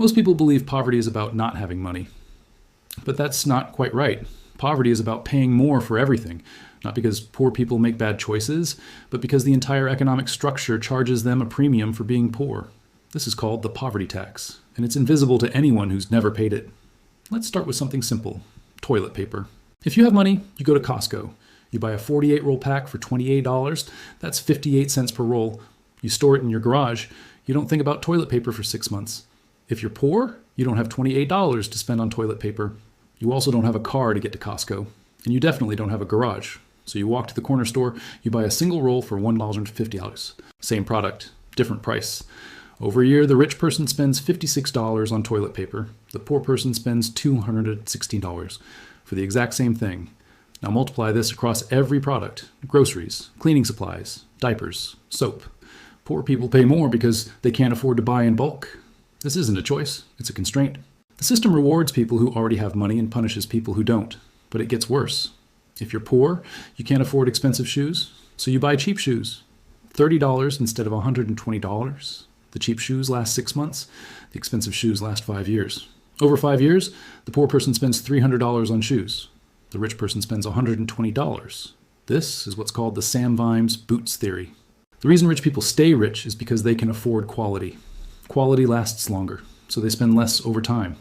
Most people believe poverty is about not having money, but that's not quite right. Poverty is about paying more for everything, not because poor people make bad choices, but because the entire economic structure charges them a premium for being poor. This is called the poverty tax, and it's invisible to anyone who's never paid it. Let's start with something simple: toilet paper. If you have money, you go to Costco. You buy a 48-roll pack for $28. That's 58 cents per roll. You store it in your garage. You don't think about toilet paper for 6 months. If you're poor, you don't have $28 to spend on toilet paper. You also don't have a car to get to Costco. And you definitely don't have a garage. So you walk to the corner store, you buy a single roll for $1.50. Same product, different price. Over a year, the rich person spends $56 on toilet paper. The poor person spends $216 for the exact same thing. Now multiply this across every product: groceries, cleaning supplies, diapers, soap. Poor people pay more because they can't afford to buy in bulk. This isn't a choice, it's a constraint. The system rewards people who already have money and punishes people who don't. But it gets worse. If you're poor, you can't afford expensive shoes, so you buy cheap shoes. $30 instead of $120. The cheap shoes last 6 months. The expensive shoes last 5 years. Over 5 years, the poor person spends $300 on shoes. The rich person spends $120. This is what's called the Sam Vimes Boots theory. The reason rich people stay rich is because they can afford quality. Quality lasts longer, so they spend less over time.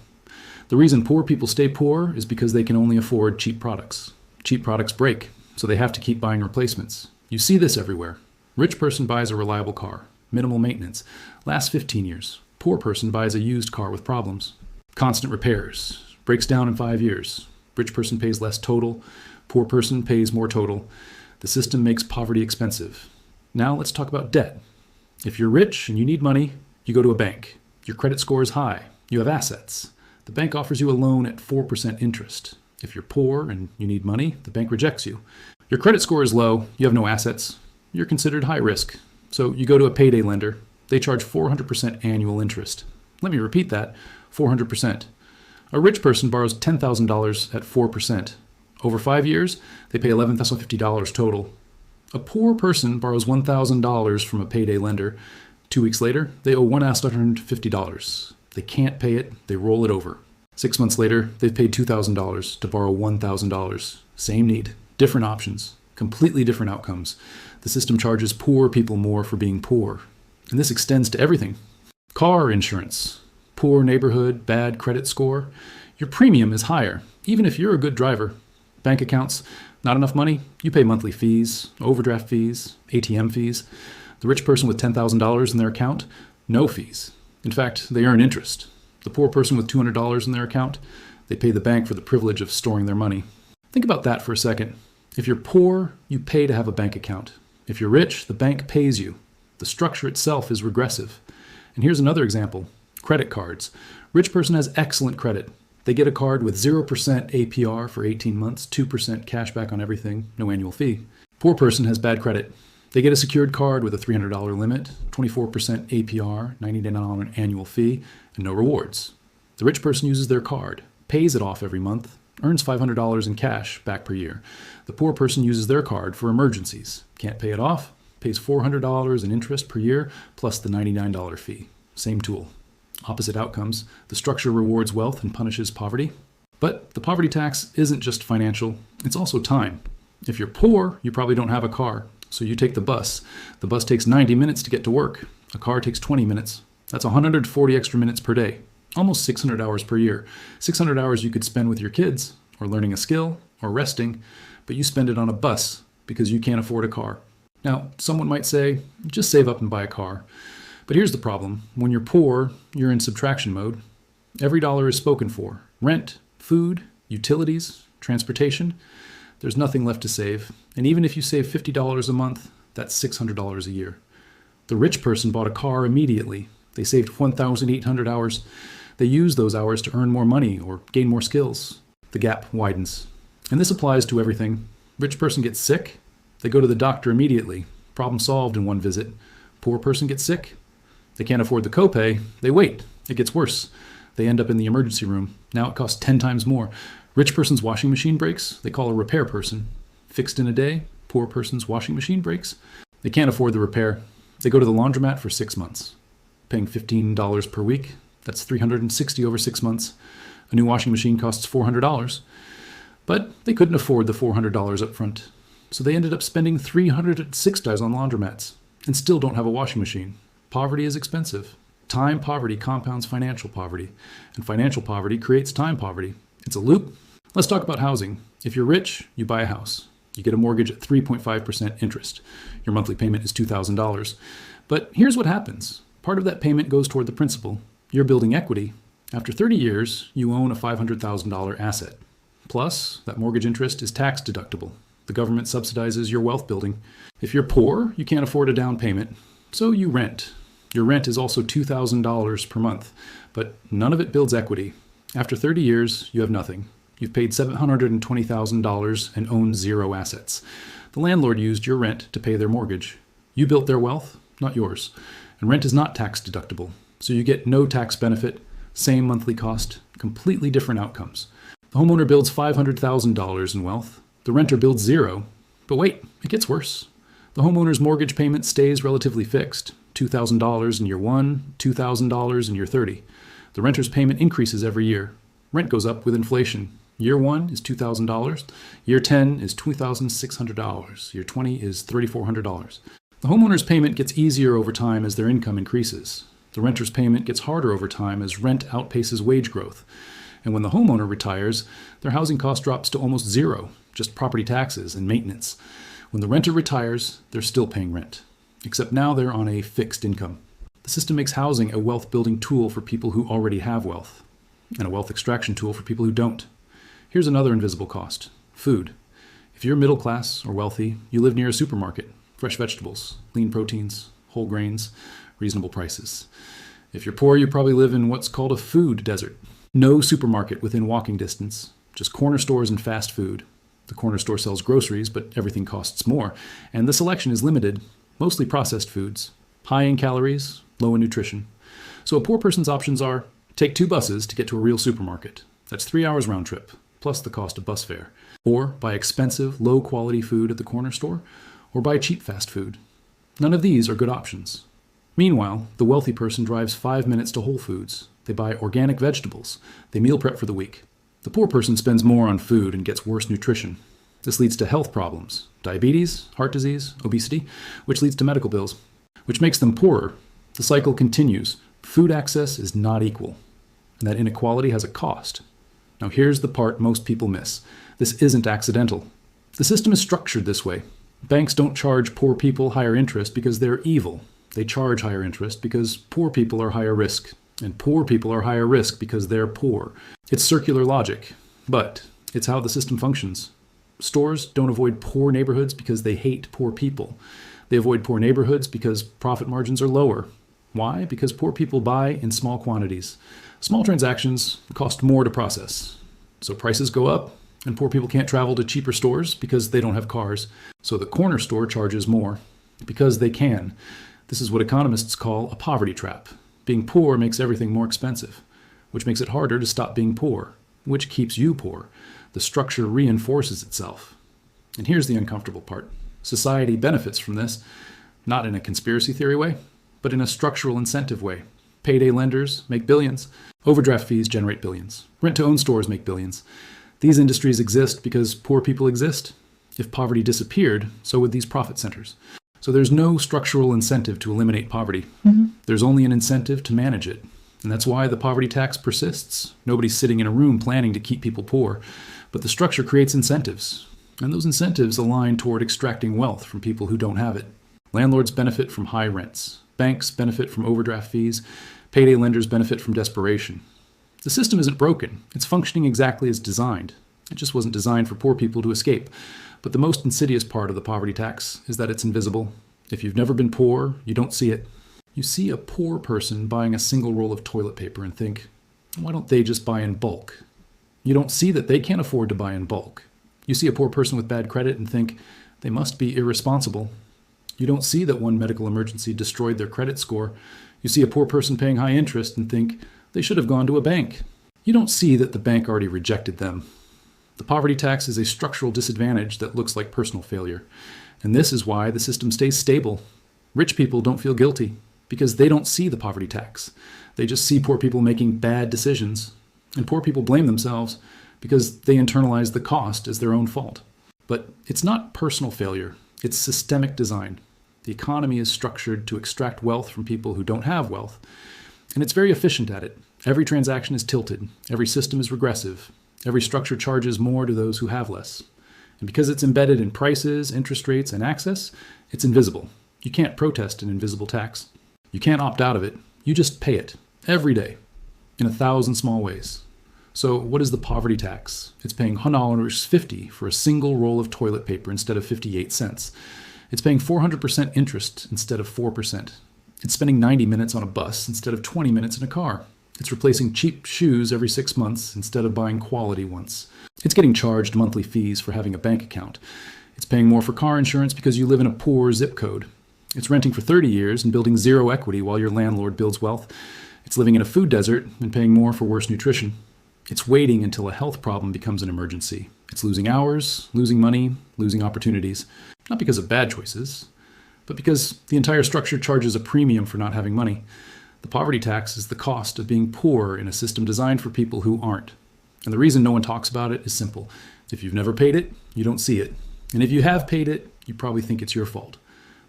The reason poor people stay poor is because they can only afford cheap products. Cheap products break, so they have to keep buying replacements. You see this everywhere. Rich person buys a reliable car, minimal maintenance, lasts 15 years. Poor person buys a used car with problems. Constant repairs, breaks down in 5 years. Rich person pays less total, poor person pays more total. The system makes poverty expensive. Now let's talk about debt. If you're rich and you need money, you go to a bank. Your credit score is high. You have assets. The bank offers you a loan at 4% interest. If you're poor and you need money, the bank rejects you. Your credit score is low. You have no assets. You're considered high risk. So you go to a payday lender. They charge 400% annual interest. Let me repeat that: 400%. A rich person borrows $10,000 at 4%. Over 5 years, they pay $11,050 total. A poor person borrows $1,000 from a payday lender. 2 weeks later, they owe $1,150. They can't pay it, they roll it over. 6 months later, they've paid $2,000 to borrow $1,000. Same need, different options, completely different outcomes. The system charges poor people more for being poor. And this extends to everything. Car insurance, poor neighborhood, bad credit score. Your premium is higher, even if you're a good driver. Bank accounts, not enough money, you pay monthly fees, overdraft fees, ATM fees. The rich person with $10,000 in their account, no fees. In fact, they earn interest. The poor person with $200 in their account, they pay the bank for the privilege of storing their money. Think about that for a second. If you're poor, you pay to have a bank account. If you're rich, the bank pays you. The structure itself is regressive. And here's another example: credit cards. Rich person has excellent credit. They get a card with 0% APR for 18 months, 2% cash back on everything, no annual fee. Poor person has bad credit. They get a secured card with a $300 limit, 24% APR, $99 annual fee, and no rewards. The rich person uses their card, pays it off every month, earns $500 in cash back per year. The poor person uses their card for emergencies, can't pay it off, pays $400 in interest per year, plus the $99 fee. Same tool. Opposite outcomes. The structure rewards wealth and punishes poverty. But the poverty tax isn't just financial, it's also time. If you're poor, you probably don't have a car, so you take the bus. The bus takes 90 minutes to get to work. A car takes 20 minutes. That's 140 extra minutes per day, almost 600 hours per year. 600 hours you could spend with your kids, or learning a skill, or resting, but you spend it on a bus because you can't afford a car. Now, someone might say, just save up and buy a car. But here's the problem. When you're poor, you're in subtraction mode. Every dollar is spoken for. Rent, food, utilities, transportation. There's nothing left to save. And even if you save $50 a month, that's $600 a year. The rich person bought a car immediately. They saved 1,800 hours. They used those hours to earn more money or gain more skills. The gap widens. And this applies to everything. Rich person gets sick. They go to the doctor immediately. Problem solved in one visit. Poor person gets sick. They can't afford the copay. They wait. It gets worse. They end up in the emergency room. Now it costs 10 times more. Rich person's washing machine breaks. They call a repair person. Fixed in a day. Poor person's washing machine breaks. They can't afford the repair. They go to the laundromat for 6 months, paying $15 per week. That's $360 over 6 months. A new washing machine costs $400, but they couldn't afford the $400 up front. So they ended up spending $306 on laundromats and still don't have a washing machine. Poverty is expensive. Time poverty compounds financial poverty, and financial poverty creates time poverty. It's a loop. Let's talk about housing. If you're rich, you buy a house. You get a mortgage at 3.5% interest. Your monthly payment is $2,000. But here's what happens. Part of that payment goes toward the principal. You're building equity. After 30 years, you own a $500,000 asset. Plus, that mortgage interest is tax deductible. The government subsidizes your wealth building. If you're poor, you can't afford a down payment, so you rent. Your rent is also $2,000 per month, but none of it builds equity. After 30 years, you have nothing. You've paid $720,000 and own zero assets. The landlord used your rent to pay their mortgage. You built their wealth, not yours. And rent is not tax deductible, so you get no tax benefit, same monthly cost, completely different outcomes. The homeowner builds $500,000 in wealth. The renter builds zero. But wait, it gets worse. The homeowner's mortgage payment stays relatively fixed. $2,000 in year 1, $2,000 in year 30. The renter's payment increases every year. Rent goes up with inflation. Year 1 is $2,000. Year 10 is $2,600. Year 20 is $3,400. The homeowner's payment gets easier over time as their income increases. The renter's payment gets harder over time as rent outpaces wage growth. And when the homeowner retires, their housing cost drops to almost zero, just property taxes and maintenance. When the renter retires, they're still paying rent, except now they're on a fixed income. The system makes housing a wealth-building tool for people who already have wealth, and a wealth extraction tool for people who don't. Here's another invisible cost: food. If you're middle class or wealthy, you live near a supermarket, fresh vegetables, lean proteins, whole grains, reasonable prices. If you're poor, you probably live in what's called a food desert. No supermarket within walking distance, just corner stores and fast food. The corner store sells groceries, but everything costs more, and the selection is limited, mostly processed foods, high in calories, low in nutrition. So a poor person's options are: take 2 buses to get to a real supermarket. That's 3 hours round trip, plus the cost of bus fare. Or buy expensive, low-quality food at the corner store, or buy cheap fast food. None of these are good options. Meanwhile, the wealthy person drives 5 minutes to Whole Foods. They buy organic vegetables. They meal prep for the week. The poor person spends more on food and gets worse nutrition. This leads to health problems: diabetes, heart disease, obesity, which leads to medical bills, which makes them poorer. The cycle continues. Food access is not equal, and that inequality has a cost. Now here's the part most people miss. This isn't accidental. The system is structured this way. Banks don't charge poor people higher interest because they're evil. They charge higher interest because poor people are higher risk, and poor people are higher risk because they're poor. It's circular logic, but it's how the system functions. Stores don't avoid poor neighborhoods because they hate poor people. They avoid poor neighborhoods because profit margins are lower. Why? Because poor people buy in small quantities. Small transactions cost more to process. So prices go up, and poor people can't travel to cheaper stores because they don't have cars. So the corner store charges more because they can. This is what economists call a poverty trap. Being poor makes everything more expensive, which makes it harder to stop being poor, which keeps you poor. The structure reinforces itself. And here's the uncomfortable part. Society benefits from this, not in a conspiracy theory way, but in a structural incentive way. Payday lenders make billions. Overdraft fees generate billions. Rent-to-own stores make billions. These industries exist because poor people exist. If poverty disappeared, so would these profit centers. So there's no structural incentive to eliminate poverty. There's only an incentive to manage it. And that's why the poverty tax persists. Nobody's sitting in a room planning to keep people poor. But the structure creates incentives. And those incentives align toward extracting wealth from people who don't have it. Landlords benefit from high rents. Banks benefit from overdraft fees. Payday lenders benefit from desperation. The system isn't broken. It's functioning exactly as designed. It just wasn't designed for poor people to escape. But the most insidious part of the poverty tax is that it's invisible. If you've never been poor, you don't see it. You see a poor person buying a single roll of toilet paper and think, why don't they just buy in bulk? You don't see that they can't afford to buy in bulk. You see a poor person with bad credit and think, they must be irresponsible. You don't see that one medical emergency destroyed their credit score. You see a poor person paying high interest and think, they should have gone to a bank. You don't see that the bank already rejected them. The poverty tax is a structural disadvantage that looks like personal failure. And this is why the system stays stable. Rich people don't feel guilty because they don't see the poverty tax. They just see poor people making bad decisions. And poor people blame themselves because they internalize the cost as their own fault. But it's not personal failure, it's systemic design. The economy is structured to extract wealth from people who don't have wealth. And it's very efficient at it. Every transaction is tilted. Every system is regressive. Every structure charges more to those who have less. And because it's embedded in prices, interest rates, and access, it's invisible. You can't protest an invisible tax. You can't opt out of it. You just pay it every day in 1,000 small ways. So what is the poverty tax? It's paying $1.50 for a single roll of toilet paper instead of 58 cents. It's paying 400% interest instead of 4%. It's spending 90 minutes on a bus instead of 20 minutes in a car. It's replacing cheap shoes every 6 months instead of buying quality ones. It's getting charged monthly fees for having a bank account. It's paying more for car insurance because you live in a poor zip code. It's renting for 30 years and building zero equity while your landlord builds wealth. It's living in a food desert and paying more for worse nutrition. It's waiting until a health problem becomes an emergency. It's losing hours, losing money, losing opportunities. Not because of bad choices, but because the entire structure charges a premium for not having money. The poverty tax is the cost of being poor in a system designed for people who aren't. And the reason no one talks about it is simple. If you've never paid it, you don't see it. And if you have paid it, you probably think it's your fault.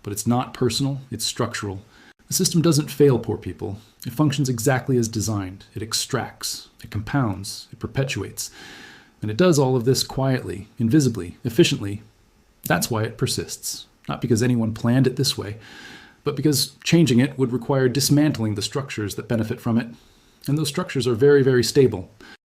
But it's not personal, it's structural. The system doesn't fail poor people. It functions exactly as designed. It extracts, it compounds, it perpetuates. And it does all of this quietly, invisibly, efficiently. That's why it persists. Not because anyone planned it this way, but because changing it would require dismantling the structures that benefit from it. And those structures are very, very stable.